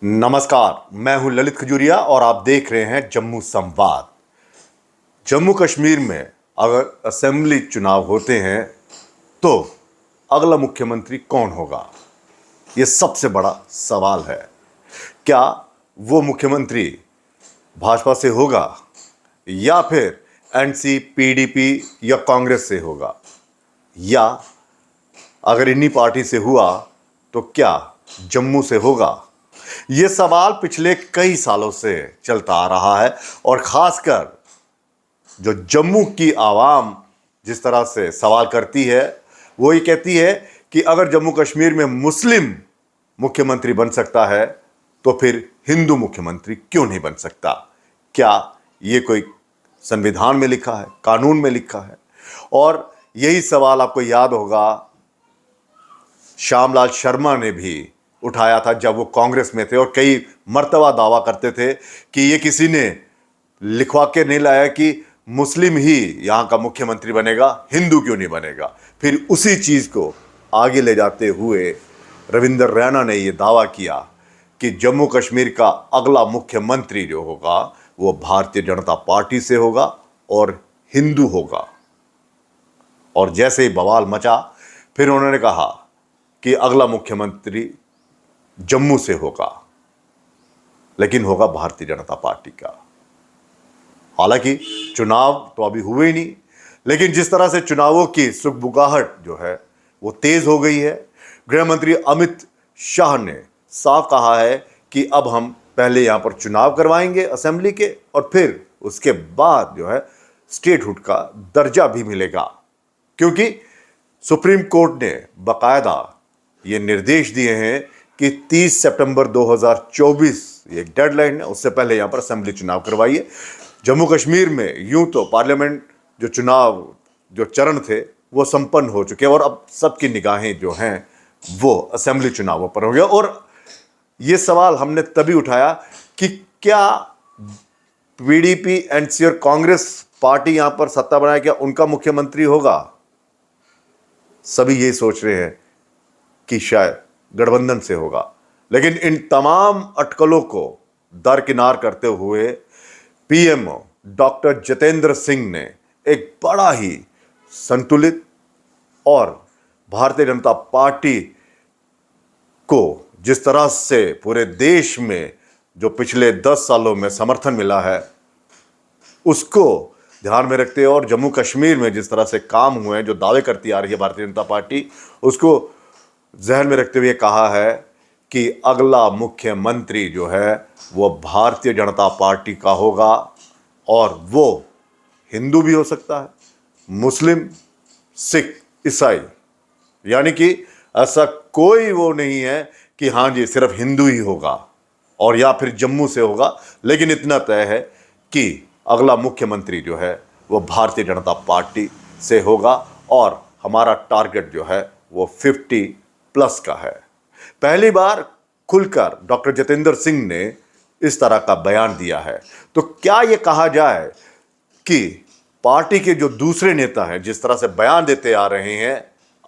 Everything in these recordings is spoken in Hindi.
नमस्कार, मैं हूं ललित खजूरिया और आप देख रहे हैं जम्मू संवाद। जम्मू कश्मीर में अगर असेंबली चुनाव होते हैं तो अगला मुख्यमंत्री कौन होगा, ये सबसे बड़ा सवाल है। क्या वो मुख्यमंत्री भाजपा से होगा या फिर एनसी, पीडीपी या कांग्रेस से होगा, या अगर इन्हीं पार्टी से हुआ तो क्या जम्मू से होगा? ये सवाल पिछले कई सालों से चलता आ रहा है और खासकर जो जम्मू की आवाम जिस तरह से सवाल करती है वो ये कहती है कि अगर जम्मू कश्मीर में मुस्लिम मुख्यमंत्री बन सकता है तो फिर हिंदू मुख्यमंत्री क्यों नहीं बन सकता? क्या ये कोई संविधान में लिखा है, कानून में लिखा है? और यही सवाल आपको याद होगा श्यामलाल शर्मा ने भी उठाया था जब वो कांग्रेस में थे और कई मर्तबा दावा करते थे कि ये किसी ने लिखवा के नहीं लाया कि मुस्लिम ही यहाँ का मुख्यमंत्री बनेगा, हिंदू क्यों नहीं बनेगा। फिर उसी चीज़ को आगे ले जाते हुए रविंदर रैना ने ये दावा किया कि जम्मू कश्मीर का अगला मुख्यमंत्री जो होगा वो भारतीय जनता पार्टी से होगा और हिंदू होगा। और जैसे ही बवाल मचा फिर उन्होंने कहा कि अगला मुख्यमंत्री जम्मू से होगा, लेकिन होगा भारतीय जनता पार्टी का। हालांकि चुनाव तो अभी हुए ही नहीं, लेकिन जिस तरह से चुनावों की सुगबुगाहट जो है वो तेज हो गई है। गृह मंत्री अमित शाह ने साफ कहा है कि अब हम पहले यहां पर चुनाव करवाएंगे असेंबली के और फिर उसके बाद जो है स्टेटहुड का दर्जा भी मिलेगा, क्योंकि सुप्रीम कोर्ट ने बाकायदा ये निर्देश दिए हैं कि 30 सितंबर 2024 एक डेडलाइन है, उससे पहले यहाँ पर असेंबली चुनाव करवाइए। जम्मू कश्मीर में यूं तो पार्लियामेंट जो चुनाव जो चरण थे वो संपन्न हो चुके हैं और अब सबकी निगाहें जो हैं वो असेंबली चुनावों पर हो गया। और ये सवाल हमने तभी उठाया कि क्या पीडीपी, एनसी और कांग्रेस पार्टी यहाँ पर सत्ता बनाए, क्या उनका मुख्यमंत्री होगा? सभी यही सोच रहे हैं कि शायद गठबंधन से होगा, लेकिन इन तमाम अटकलों को दरकिनार करते हुए पीएमओ डॉक्टर जितेंद्र सिंह ने एक बड़ा ही संतुलित और भारतीय जनता पार्टी को जिस तरह से पूरे देश में जो पिछले 10 सालों में समर्थन मिला है उसको ध्यान में रखते हुए और जम्मू कश्मीर में जिस तरह से काम हुए हैं, जो दावे करती आ रही है भारतीय जनता पार्टी, उसको जहन में रखते हुए कहा है कि अगला मुख्यमंत्री जो है वो भारतीय जनता पार्टी का होगा और वो हिंदू भी हो सकता है, मुस्लिम, सिख, ईसाई, यानी कि ऐसा कोई वो नहीं है कि हाँ जी सिर्फ हिंदू ही होगा और या फिर जम्मू से होगा। लेकिन इतना तय है कि अगला मुख्यमंत्री जो है वो भारतीय जनता पार्टी से होगा और हमारा टारगेट जो है वो 50+ का है। पहली बार खुलकर डॉक्टर जितेंद्र सिंह ने इस तरह का बयान दिया है। तो क्या ये कहा जाए कि पार्टी के जो दूसरे नेता हैं जिस तरह से बयान देते आ रहे हैं,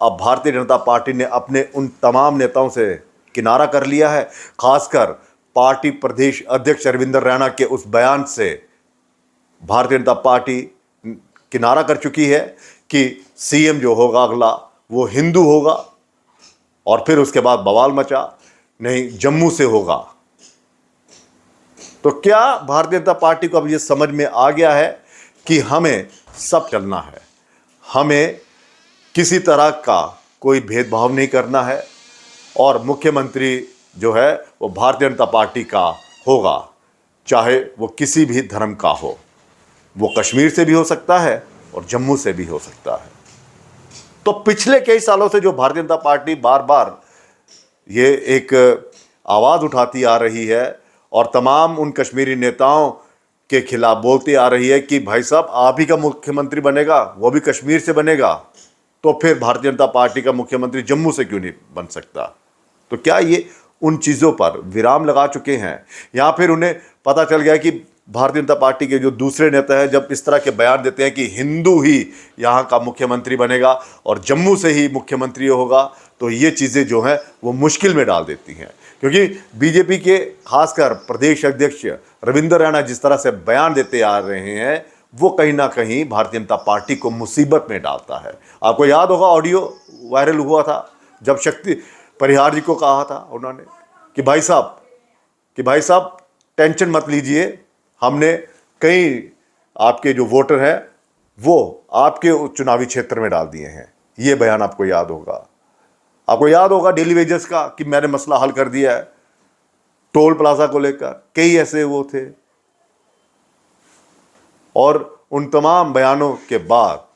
अब भारतीय जनता पार्टी ने अपने उन तमाम नेताओं से किनारा कर लिया है। खासकर पार्टी प्रदेश अध्यक्ष रविंदर रैना के उस बयान से भारतीय जनता पार्टी किनारा कर चुकी है कि सीएम जो होगा अगला वो हिंदू होगा और फिर उसके बाद बवाल मचा, नहीं जम्मू से होगा। तो क्या भारतीय जनता पार्टी को अब ये समझ में आ गया है कि हमें सब चलना है, हमें किसी तरह का कोई भेदभाव नहीं करना है और मुख्यमंत्री जो है वो भारतीय जनता पार्टी का होगा, चाहे वो किसी भी धर्म का हो। वो कश्मीर से भी हो सकता है और जम्मू से भी हो सकता है। तो पिछले कई सालों से जो भारतीय जनता पार्टी बार बार ये एक आवाज़ उठाती आ रही है और तमाम उन कश्मीरी नेताओं के खिलाफ बोलती आ रही है कि भाई साहब आप ही का मुख्यमंत्री बनेगा, वो भी कश्मीर से बनेगा, तो फिर भारतीय जनता पार्टी का मुख्यमंत्री जम्मू से क्यों नहीं बन सकता? तो क्या ये उन चीज़ों पर विराम लगा चुके हैं या फिर उन्हें पता चल गया कि भारतीय जनता पार्टी के जो दूसरे नेता हैं जब इस तरह के बयान देते हैं कि हिंदू ही यहाँ का मुख्यमंत्री बनेगा और जम्मू से ही मुख्यमंत्री होगा, तो ये चीज़ें जो हैं वो मुश्किल में डाल देती हैं। क्योंकि बीजेपी के खासकर प्रदेश अध्यक्ष रविंद्र रैना जिस तरह से बयान देते आ रहे हैं, वो कहीं ना कहीं भारतीय जनता पार्टी को मुसीबत में डालता है। आपको याद होगा ऑडियो वायरल हुआ था जब शक्ति परिहार जी को कहा था उन्होंने कि भाई साहब टेंशन मत लीजिए, हमने कई आपके जो वोटर हैं वो आपके चुनावी क्षेत्र में डाल दिए हैं। ये बयान आपको याद होगा डेली वेजेस का कि मैंने मसला हल कर दिया है, टोल प्लाजा को लेकर कई ऐसे वो थे। और उन तमाम बयानों के बाद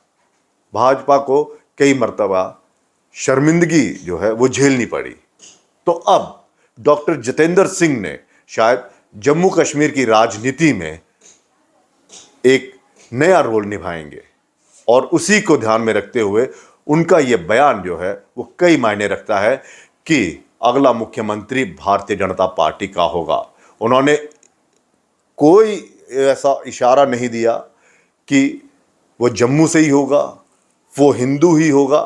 भाजपा को कई मर्तबा शर्मिंदगी जो है वो झेलनी पड़ी। तो अब डॉक्टर जितेंद्र सिंह ने शायद जम्मू कश्मीर की राजनीति में एक नया रोल निभाएंगे और उसी को ध्यान में रखते हुए उनका यह बयान जो है वो कई मायने रखता है कि अगला मुख्यमंत्री भारतीय जनता पार्टी का होगा। उन्होंने कोई ऐसा इशारा नहीं दिया कि वो जम्मू से ही होगा, वो हिंदू ही होगा,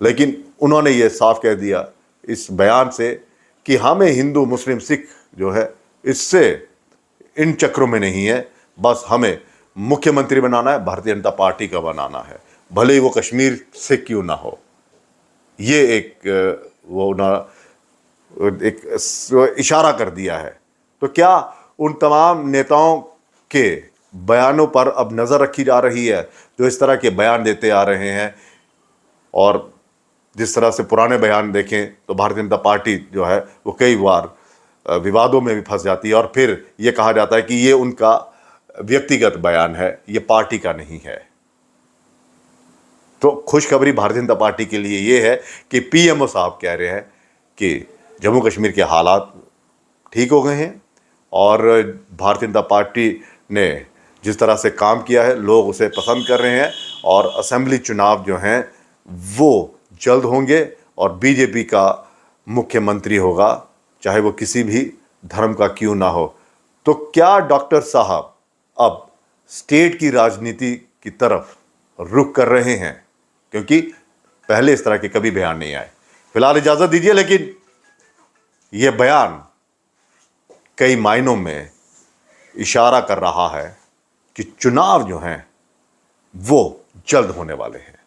लेकिन उन्होंने ये साफ कह दिया इस बयान से कि हमें हिंदू मुस्लिम सिख जो है इससे इन चक्रों में नहीं है, बस हमें मुख्यमंत्री बनाना है, भारतीय जनता पार्टी का बनाना है, भले ही वो कश्मीर से क्यों ना हो। ये एक इशारा कर दिया है। तो क्या उन तमाम नेताओं के बयानों पर अब नज़र रखी जा रही है जो इस तरह के बयान देते आ रहे हैं? और जिस तरह से पुराने बयान देखें तो भारतीय जनता पार्टी जो है वो कई बार विवादों में भी फंस जाती है और फिर ये कहा जाता है कि ये उनका व्यक्तिगत बयान है, ये पार्टी का नहीं है। तो खुशखबरी भारतीय जनता पार्टी के लिए ये है कि पीएमओ साहब कह रहे हैं कि जम्मू कश्मीर के हालात ठीक हो गए हैं और भारतीय जनता पार्टी ने जिस तरह से काम किया है लोग उसे पसंद कर रहे हैं और असेंबली चुनाव जो हैं वो जल्द होंगे और बीजेपी का मुख्यमंत्री होगा, चाहे वो किसी भी धर्म का क्यों ना हो। तो क्या डॉक्टर साहब अब स्टेट की राजनीति की तरफ रुख कर रहे हैं? क्योंकि पहले इस तरह के कभी बयान नहीं आए। फिलहाल इजाज़त दीजिए, लेकिन यह बयान कई मायनों में इशारा कर रहा है कि चुनाव जो हैं वो जल्द होने वाले हैं।